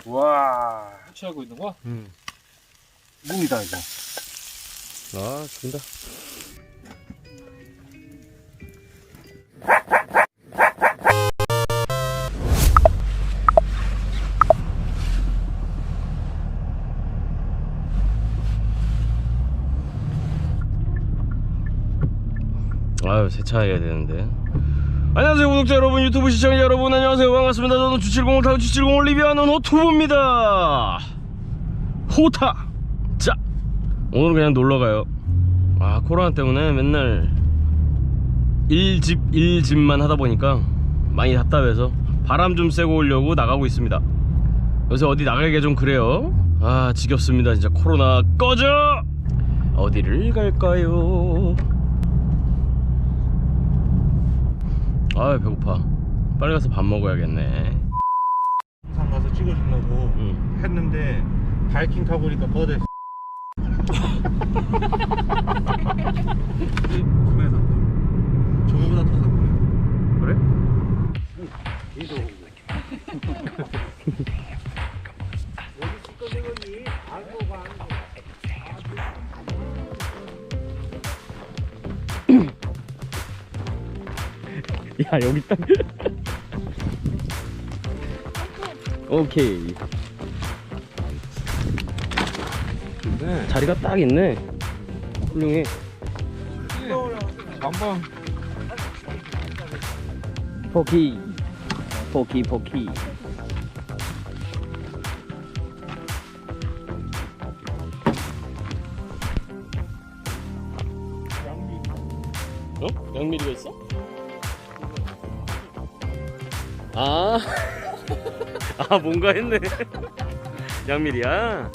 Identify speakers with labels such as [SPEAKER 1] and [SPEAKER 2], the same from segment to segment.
[SPEAKER 1] 와.
[SPEAKER 2] 취하고 있는 거야?
[SPEAKER 1] 묵이다 이거.
[SPEAKER 3] 아, 죽인다. 아유, 세차해야 되는데. 안녕하세요 구독자 여러분, 유튜브 시청자 여러분, 안녕하세요, 반갑습니다. 저는 G70을 타고 G70을 리뷰하는 호투부입니다. 호타. 자, 오늘은 그냥 놀러가요. 아, 코로나 때문에 맨날 일집만 하다보니까 많이 답답해서 바람 좀 쐬고 오려고 나가고 있습니다. 요새 어디 나가기가 좀 그래요. 아, 지겹습니다 진짜. 코로나 꺼져. 어디를 갈까요? 아, 배고파. 빨리 가서 밥 먹어야겠네.
[SPEAKER 1] 산 가서 찍어주려고 했는데 바이킹 타고 보니까 더 됐어. 구매해서 저거보다 더 샀고요.
[SPEAKER 3] 그래? 야, 여기 딱. 오케이.
[SPEAKER 1] 네.
[SPEAKER 3] 자리가 딱 있네. 훌륭해.
[SPEAKER 1] 한번
[SPEAKER 3] 포키. 포키. 어? 양미리가 있어? 아, 아, 뭔가 했네. 양미리야.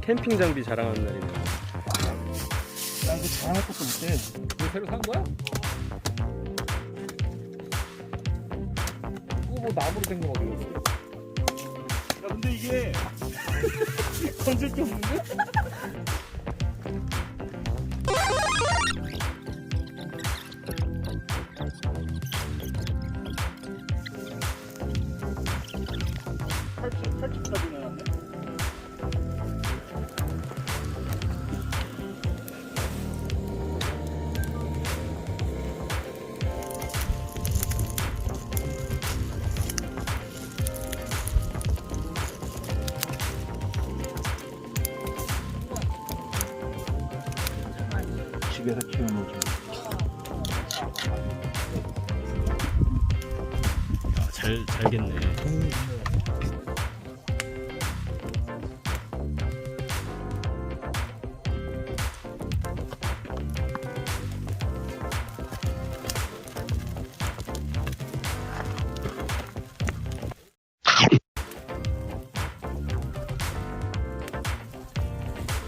[SPEAKER 3] 캠핑 장비 자랑하는 날이네.
[SPEAKER 1] 나 이거 잘할 것도 못해.
[SPEAKER 2] 이거 새로 산 거야? 이거 뭐 나무로 된 거 어디 갔어?
[SPEAKER 1] 야 근데 이게
[SPEAKER 2] 건질 게 없는데?
[SPEAKER 1] 팔찌까지 나왔네. 집에서 키워놓죠.
[SPEAKER 3] 잘겠네.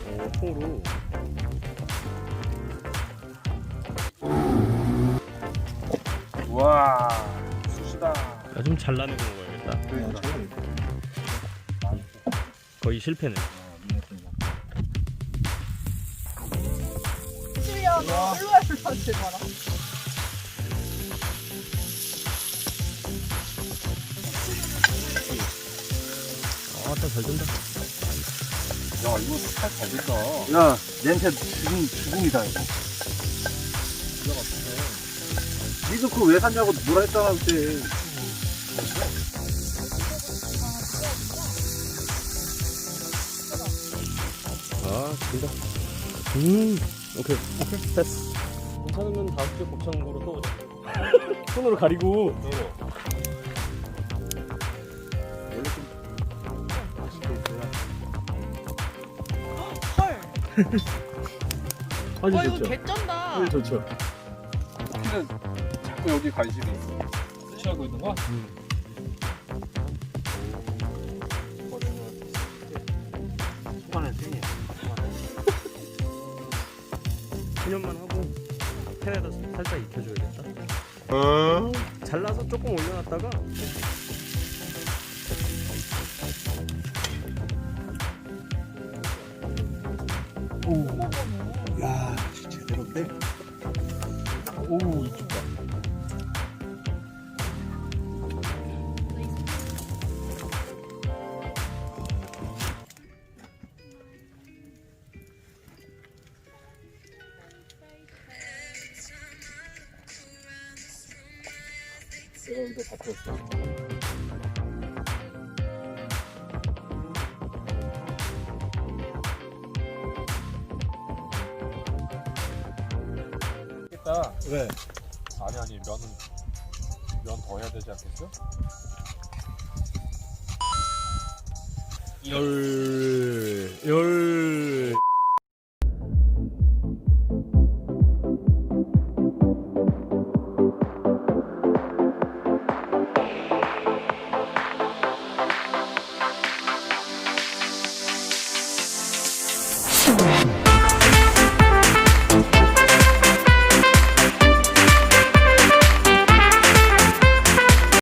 [SPEAKER 3] 오, 통으로.
[SPEAKER 1] 와, 쑤시다.
[SPEAKER 3] 야, 좀 잘라내고 먹어야겠다. 거의 실패네.
[SPEAKER 4] 실려 너 일로 와 하지 마라.
[SPEAKER 3] 아, 잘 된다.
[SPEAKER 1] 야, 이거 스타일 잘 됐다. 야, 냄새 죽음이다 이거. 니도 그거 왜 샀냐고 뭐라 했잖아 그때.
[SPEAKER 3] 아, 된다. 오케이. 됐어. 괜찮으면 다음 주에 곱창으로 또 오자. 손으로 가리고.
[SPEAKER 1] 원래 좀 맛있게 있어야.
[SPEAKER 4] 헐.
[SPEAKER 3] 아주
[SPEAKER 4] 와 이거
[SPEAKER 3] 좋죠.
[SPEAKER 4] 개쩐다.
[SPEAKER 3] 좋죠.
[SPEAKER 1] 피는 자꾸 여기 관심이 있어.
[SPEAKER 2] 취하고 있는 거야?
[SPEAKER 1] 초반에 생이야.
[SPEAKER 3] 1년만 하고 팬에다 살짝 익혀줘야겠다. 잘라서 조금 올려놨다가
[SPEAKER 1] 오, 야, 제대로 빼. 오, 이쁘다.
[SPEAKER 2] 내가 여기다 다 줬어. 겠다.
[SPEAKER 1] 왜?
[SPEAKER 2] 아니 면 더 해야 되지 않겠어?
[SPEAKER 3] 열